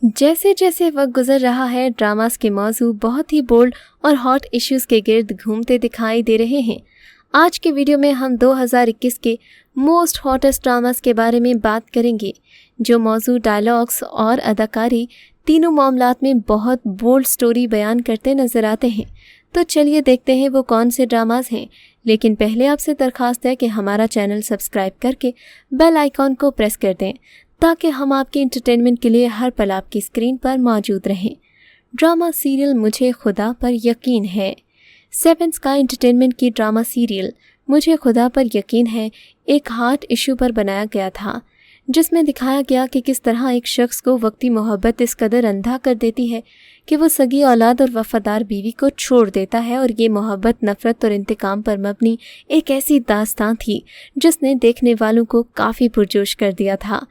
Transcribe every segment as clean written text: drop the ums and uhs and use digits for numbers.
जैसे जैसे वक्त गुजर रहा है, ड्रामास के मौजू बहुत ही बोल्ड और हॉट इश्यूज के गिर्द घूमते दिखाई दे रहे हैं। आज के वीडियो में हम 2021 के मोस्ट हॉटेस्ट ड्रामास के बारे में बात करेंगे, जो मौजू, डायलॉग्स और अदाकारी तीनों मामलात में बहुत बोल्ड स्टोरी बयान करते नजर आते हैं। तो चलिए देखते हैं वो कौन से ड्रामास हैं। लेकिन पहले आपसे दरख्वास्त है कि हमारा चैनल सब्सक्राइब करके बेल आइकॉन को प्रेस कर दें, ताकि हम आपके एंटरटेनमेंट के लिए हर पल आपकी स्क्रीन पर मौजूद रहें। ड्रामा सीरियल मुझे खुदा पर यकीन है। 7 स्काई एंटरटेनमेंट की ड्रामा सीरियल मुझे खुदा पर यकीन है एक हार्ट इशू पर बनाया गया था, जिसमें दिखाया गया कि किस तरह एक शख्स को वक्ती मोहब्बत इस कदर अंधा कर देती है कि वो सगी औलाद और वफादार बीवी को छोड़ देता है। और ये मोहब्बत, नफ़रत और इंतकाम पर मबनी एक ऐसी दास्तान थी जिसने देखने वालों को काफ़ी पुरजोश कर दिया था।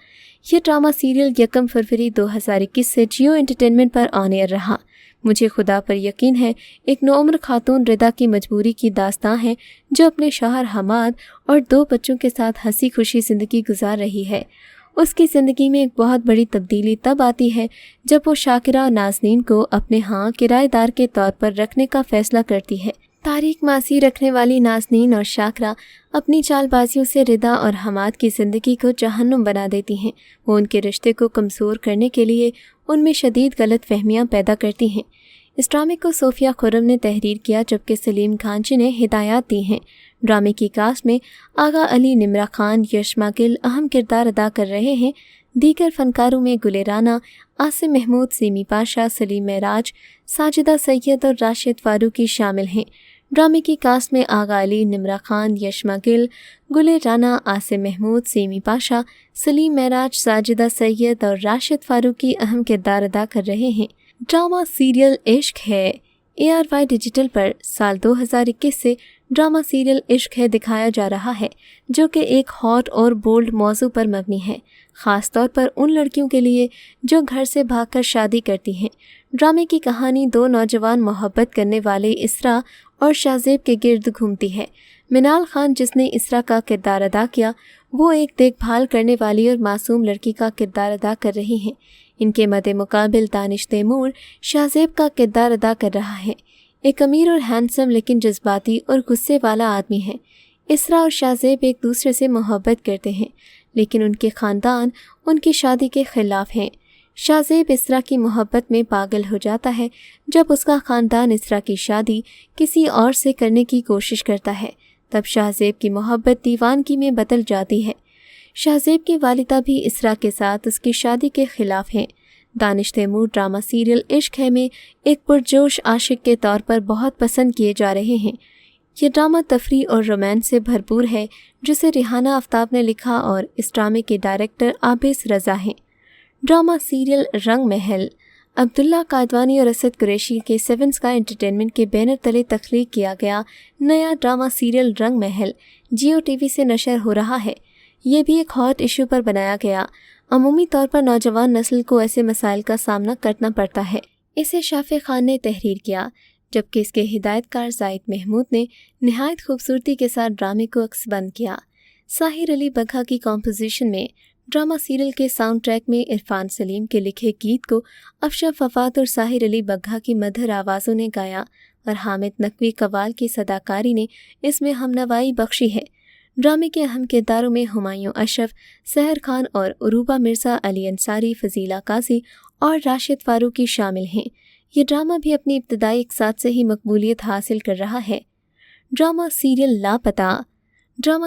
ये ड्रामा सीरियल 1 फरवरी 2021 से जियो एंटरटेनमेंट पर ऑन एयर रहा। मुझे खुदा पर यकीन है एक नौउम्र खातून रिदा की मजबूरी की दास्तां है, जो अपने शौहर हमाद और 2 बच्चों के साथ हंसी खुशी ज़िंदगी गुजार रही है। उसकी ज़िंदगी में एक बहुत बड़ी तब्दीली तब आती है जब वो शाकिरा और नाज़नीन को अपने किराएदार के तौर पर रखने का फ़ैसला करती है। तारीख मासी रखने वाली नाज़नीन और शाकिरा अपनी चालबाजियों से रिदा और हमाद की ज़िंदगी को जहन्नुम बना देती हैं। वो उनके रिश्ते को कमज़ोर करने के लिए उनमें शदीद गलत फहमियाँ पैदा करती हैं। इस ड्रामे को सोफिया खुर्रम ने तहरीर किया, जबकि सलीम खानची ने हिदायत दी हैं। ड्रामे की कास्ट में आगा अली, निम्रा खान, यश माकिल अहम किरदार अदा कर रहे हैं। दीगर फनकारों में गुले राना, आसिम महमूद, सीमी पाशा, सलीम महराज, साजिदा सैयद और राशिद फारूकी शामिल हैं। ड्रामे की कास्ट में आगा अली, निम्रा खान, यश माकिल, गुले राना, आसिम महमूद, सीमी पाशा, सलीम महराज, साजिदा सैयद और राशिद फारूकी अहम किरदार अदा कर रहे हैं। ड्रामा सीरियल इश्क है ARY डिजिटल पर साल 2021 से ड्रामा सीरियल इश्क है दिखाया जा रहा है, जो कि एक हॉट और बोल्ड मौजू पर मबनी है, ख़ास तौर पर उन लड़कियों के लिए जो घर से भागकर शादी करती हैं। ड्रामे की कहानी 2 नौजवान मोहब्बत करने वाले इसरा और शाहजेब के गिर्द घूमती है। मिनाल खान, जिसने इसरा का किरदार अदा किया, वो एक देखभाल करने वाली और मासूम लड़की का किरदार अदा कर रही हैं। इनके मद्दे मुकाबिल दानिश तैमूर शाहजेब का किरदार अदा कर रहा है। एक अमीर और हैंडसम लेकिन जज्बाती और गुस्से वाला आदमी है। इसरा और शाहजेब एक दूसरे से मोहब्बत करते हैं, लेकिन उनके ख़ानदान उनकी शादी के ख़िलाफ़ हैं। शाहजेब इसरा की मोहब्बत में पागल हो जाता है जब उसका ख़ानदान इसरा की शादी किसी और से करने की कोशिश करता है। तब शाहजेब की मोहब्बत दीवानगी में बदल जाती है। शाहजेब की वालिदा भी इसरा के साथ उसकी शादी के ख़िलाफ़ हैं। दानिश तैमूर ड्रामा सीरियल इश्क है में एक पुरजोश आशिक के तौर पर बहुत पसंद किए जा रहे हैं। ये ड्रामा तफरी और रोमांस से भरपूर है, जिसे रिहाना आफ्ताब ने लिखा और इस ड्रामे के डायरेक्टर आबिस रज़ा हैं। ड्रामा सीरियल रंग महल अब्दुल्ला कादवानी और असद कुरैशी के 7 स्काई एंटरटेनमेंट के बैनर तले तख्लीक किया गया नया ड्रामा सीरियल रंग महल जियो टीवी से नशर हो रहा है। ये भी एक हॉट इशू पर बनाया गया। अमूमी तौर पर नौजवान नस्ल को ऐसे मसाइल का सामना करना पड़ता है। इसे शाफे खान ने तहरीर किया, जबकि इसके हिदायतकार जाहिद महमूद ने नहायत खूबसूरती के साथ ड्रामे को अक्सबंद किया। साहिर अली बग्घा की कॉम्पोजिशन में ड्रामा सीरियल के साउंड ट्रैक में इरफान सलीम के लिखे गीत को अफशफ वफात और साहिर अली बग्घा की मधुर आवाज़ों ने गाया और हामिद नकवी कवाल की सदाकारी ने इसमें हमनवाई बख्शी है। ड्रामे के अहम किरदारों में हुमायूं अशरफ, सहर खान और उरूबा मिर्ज़ा, अली अंसारी, फजीला काजी और राशिद फारूकी शामिल हैं। ये ड्रामा भी अपनी इब्तदाई इक़साद से ही मकबूलियत हासिल कर रहा है। ड्रामा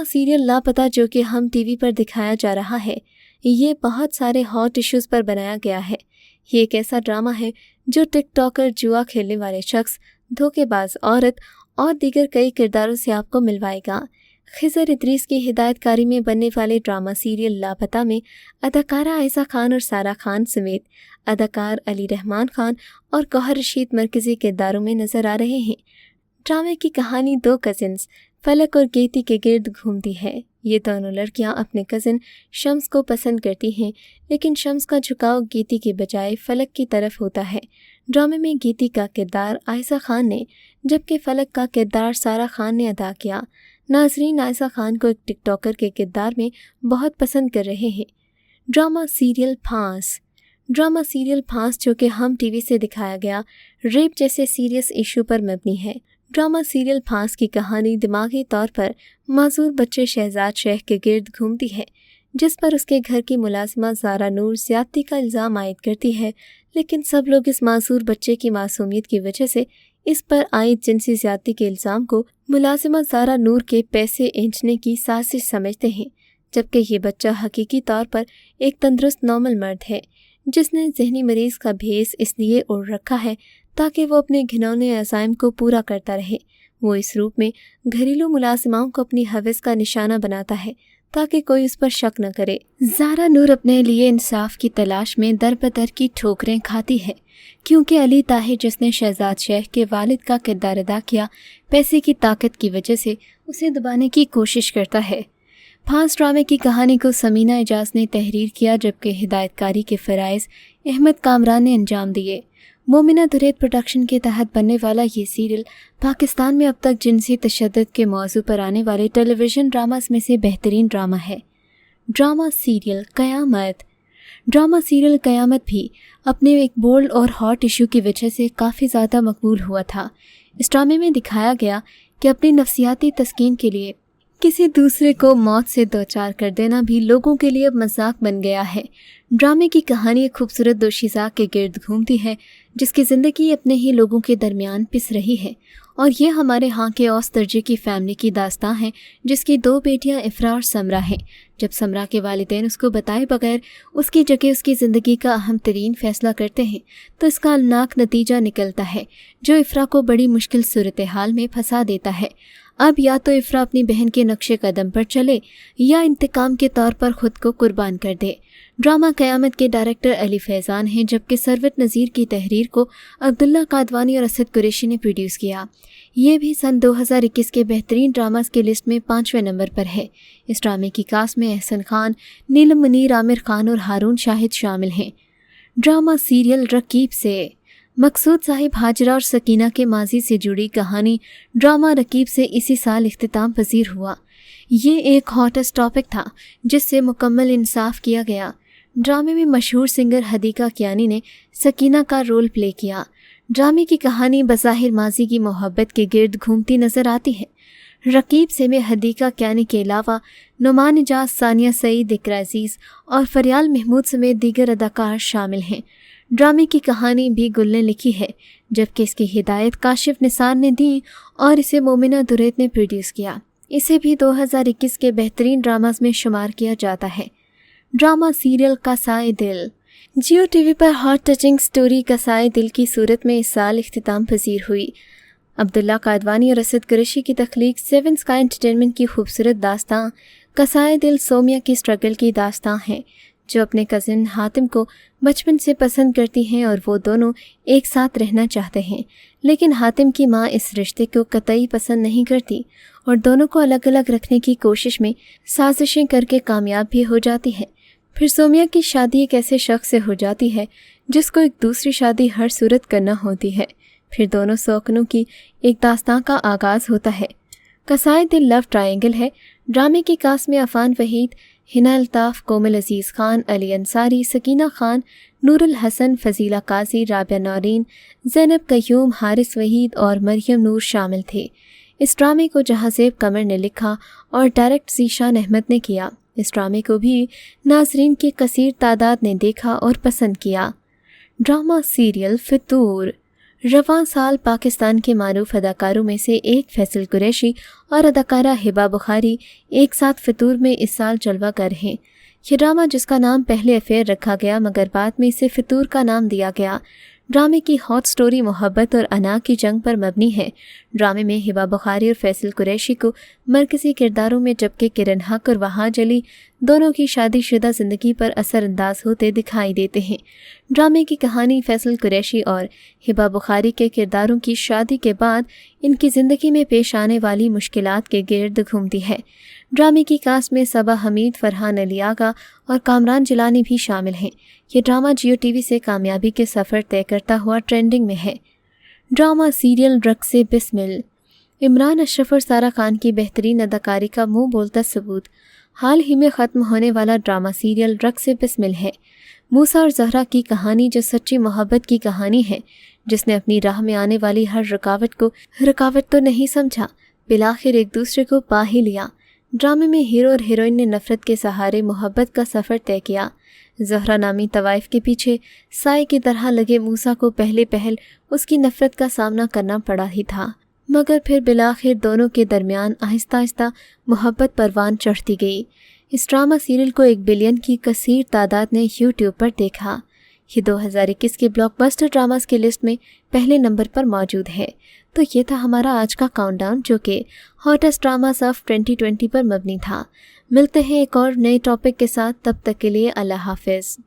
सीरियल लापता जो कि हम टीवी पर दिखाया जा रहा है, ये बहुत सारे हॉट इश्यूज़ पर बनाया गया है। ये एक ऐसा ड्रामा है जो टिकटॉकर, जुआ खेलने वाले शख्स, धोखेबाज औरत और दीगर कई किरदारों से आपको मिलवाएगा। खिज़र इदरीस की हिदायतकारी में बनने वाले ड्रामा सीरियल लापता में अदाकारा आयशा खान और सारा खान समेत अदाकार अली रहमान खान और गौहर रशीद मरकज़ी किरदारों में नज़र आ रहे हैं। ड्रामे की कहानी 2 कज़िन्स फलक और गेती के गिर्द घूमती है। ये दोनों लड़कियां अपने कज़िन शम्स को पसंद करती हैं, लेकिन शम्स का झुकाव गेती के बजाय फलक की तरफ होता है। ड्रामे में गेती का किरदार आयशा खान ने, जबकि फलक का किरदार सारा खान ने अदा किया। नाज़रीन आयशा खान को एक टिकटॉकर के किरदार में बहुत पसंद कर रहे हैं। ड्रामा सीरियल फांस ड्रामा सीरियल फांस जो कि हम टीवी से दिखाया गया रेप जैसे सीरियस इशू पर मबनी है। ड्रामा सीरियल फांस की कहानी दिमागी तौर पर मासूर बच्चे शहजाद शेख के गिर्द घूमती है, जिस पर उसके घर की मुलाजिमा ज़ारा नूर ज़्यादती का इल्ज़ाम आयद करती है, लेकिन सब लोग इस मासूर बच्चे की मासूमियत की वजह से इस पर आयद जिनसी ज़्यादती के इल्ज़ाम को मुलाजिमा ज़ारा नूर के पैसे ऐंठने की साजिश समझते हैं, जबकि ये बच्चा हकीकी तौर पर एक तंदुरुस्त नॉर्मल मर्द है जिसने जहनी मरीज़ का भेस इसलिए ओढ़ रखा है ताकि वो अपने घिनौने अज़ाइम को पूरा करता रहे। वो इस रूप में घरेलू मुलाजिमाओं को अपनी हवस का निशाना बनाता है ताकि कोई उस पर शक न करे। ज़ारा नूर अपने लिए इंसाफ की तलाश में दर बदर की ठोकरें खाती है, क्योंकि अली ताहिर जिसने शहजाद शेख के वालिद का किरदार अदा किया, पैसे की ताकत की वजह से उसे दबाने की कोशिश करता है। फांस ड्रामे की कहानी को समीना एजाज ने तहरीर किया, जबकि हिदायतकारी के फ़राइज़ अहमद कामरान ने अंजाम दिए। मोमिना दुरैत प्रोडक्शन के तहत बनने वाला ये सीरियल पाकिस्तान में अब तक जिनसी तशद्दुद के मौजू पर आने वाले टेलीविज़न ड्रामास में से बेहतरीन ड्रामा है। ड्रामा सीरियल क़यामत। ड्रामा सीरियल क़यामत भी अपने एक बोल्ड और हॉट इशू की वजह से काफ़ी ज़्यादा मकबूल हुआ था। इस ड्रामे में दिखाया गया कि अपनी नफ्सियाती तस्कीन के लिए किसी दूसरे को मौत से दोचार कर देना भी लोगों के लिए अब मजाक बन गया है। ड्रामे की कहानी एक खूबसूरत दोशीज़ा के गिर्द घूमती है जिसकी ज़िंदगी अपने ही लोगों के दरमियान पिस रही है, और ये हमारे यहाँ के औस दर्जे की फैमिली की दास्तां है जिसकी 2 बेटियाँ इफ़रा और समरा हैं। जब समरा के वालिदैन उसको बताए बगैर उसकी जगह उसकी ज़िंदगी का अहम तरीन फ़ैसला करते हैं तो इसका अलनाक नतीजा निकलता है जो इफ़रा को बड़ी मुश्किल सूरत हाल में फंसा देता है। अब या तो इफ़रा अपनी बहन के नक्शे कदम पर चले या इंतकाम के तौर पर खुद को कुर्बान कर दे। ड्रामा क़यामत के डायरेक्टर अली फैज़ान हैं, जबकि सरवत नज़ीर की तहरीर को अब्दुल्ला कादवानी और असद कुरैशी ने प्रोड्यूस किया। ये भी सन 2021 के बेहतरीन ड्रामास की लिस्ट में 5वें नंबर पर है। इस ड्रामे की कास्ट में अहसन खान, नीलम मुनीर, आमिर खान और हारून शाहिद शामिल हैं। ड्रामा सीरियल रकीब से। मकसूद साहिब हाजरा और सकीना के माजी से जुड़ी कहानी ड्रामा रकीब से इसी साल इख्तिताम पजीर हुआ। ये एक हॉटेस्ट टॉपिक था जिससे मुकम्मल इंसाफ किया गया। ड्रामे में मशहूर सिंगर हदीका कियानी ने सकीना का रोल प्ले किया। ड्रामे की कहानी बज़ाहिर माजी की मोहब्बत के गिर्द घूमती नज़र आती है। रकीब से में हदीका कियानी के अलावा नुमान इजाज, सानिया सईद, इकरा अजीज़ और फरियाल महमूद समेत दीगर अदाकार शामिल हैं। ड्रामे की कहानी भी गुल ने लिखी है, जबकि इसकी हिदायत काशिफ निसार ने दी और इसे मोमिना दुरैत ने प्रोड्यूस किया। इसे भी 2021 के बेहतरीन ड्रामास में शुमार किया जाता है। ड्रामा सीरियल कसाए दिल। जियो टीवी पर हॉट टचिंग स्टोरी कसाए दिल की सूरत में इस साल इख्तिताम पजीर हुई। अब्दुल्ला कादवानी और असद कुरैशी की तख्लीक 7 स्काई एंटरटेनमेंट की खूबसूरत दास्तां कसाए दिल सोमिया की स्ट्रगल की दास्तां है, जो अपने कज़िन हातिम को बचपन से पसंद करती हैं और वो दोनों एक साथ रहना चाहते हैं, लेकिन हातिम की माँ इस रिश्ते को कतई पसंद नहीं करती और दोनों को अलग अलग रखने की कोशिश में साजिशें करके कामयाब भी हो जाती है। फिर सोमिया की शादी एक ऐसे शख्स से हो जाती है जिसको एक दूसरी शादी हर सूरत करना होती है। फिर दोनों शौकनों की एक दास्तां का आगाज़ होता है। कसाए दिल लव ट्रायंगल है। ड्रामे की कास्ट में अफान वहीद, हिना अल्ताफ़, कोमल अजीज़ खान, अली अंसारी, सकीना खान, नूरुल हसन, फजीला काजी, राबिया नौरीन, ज़ैनब कयूम, हारिस वहीद और मरियम नूर शामिल थे। इस ड्रामे को जहाज़ेब कमर ने लिखा और डायरेक्ट ज़ीशान अहमद ने किया। इस ड्रामे को भी नाजरीन की कसीर तादाद ने देखा और पसंद किया। ड्रामा सीरियल फितूर। रवां साल पाकिस्तान के मारूफ अदाकारों में से एक फैसल कुरैशी और अदाकारा हिबा बुखारी एक साथ फितूर में इस साल जलवा कर हैं। ये ड्रामा, जिसका नाम पहले अफेयर रखा गया मगर बाद में इसे फितूर का नाम दिया गया, ड्रामे की हॉट स्टोरी मोहब्बत और अना की जंग पर मबनी है। ड्रामे में हिबा बुखारी और फैसल कुरैशी को मरकज़ी किरदारों में, जबकि किरण हक और वहाज अली दोनों की शादीशुदा ज़िंदगी पर असरअंदाज होते दिखाई देते हैं। ड्रामे की कहानी फैसल कुरैशी और हिबा बुखारी के किरदारों की शादी के बाद इनकी ज़िंदगी में पेश आने वाली मुश्किलात के गिर्द घूमती है। ड्रामे की कास्ट में सबा हमीद, फरहान अली आगा और कामरान जिलानी भी शामिल हैं। ये ड्रामा जियो टीवी से कामयाबी के सफ़र तय करता हुआ ट्रेंडिंग में है। Drama serial Raqs-e Bismil. इमरान अशरफ और सारा खान की बेहतरीन अदाकारी का मुंह बोलता सबूत हाल ही में ख़त्म होने वाला ड्रामा सीरियल रक्से बिस्मिल है। موسیٰ اور زہرا کی کہانی جو سچی محبت کی کہانی ہے، جس نے اپنی راہ میں آنے والی ہر رکاوٹ کو رکاوٹ تو نہیں سمجھا، بالآخر ایک دوسرے کو پا ہی لیا۔ ڈرامے میں ہیرو اور ہیروئن نے نفرت کے سہارے محبت کا سفر طے کیا۔ زہرا نامی طوائف کے پیچھے سائے کی طرح لگے موسیٰ کو پہلے پہل اس کی نفرت کا سامنا کرنا پڑا ہی تھا، مگر پھر بالآخر دونوں کے درمیان آہستہ آہستہ محبت پروان چڑھتی گئی۔ اس ڈرامہ سیریل کو 1 بلین کی کثیر تعداد نے یوٹیوب پر دیکھا۔ یہ 2021 کے بلاک بسٹر ڈراماز کی لسٹ میں پہلے نمبر پر موجود ہے۔ تو یہ تھا ہمارا آج کا کاؤنٹ ڈاؤن، جو کہ ہاٹسٹ ڈراماز آف 2020 پر مبنی تھا۔ ملتے ہیں ایک اور نئے ٹاپک کے ساتھ، تب تک کے لیے اللہ حافظ۔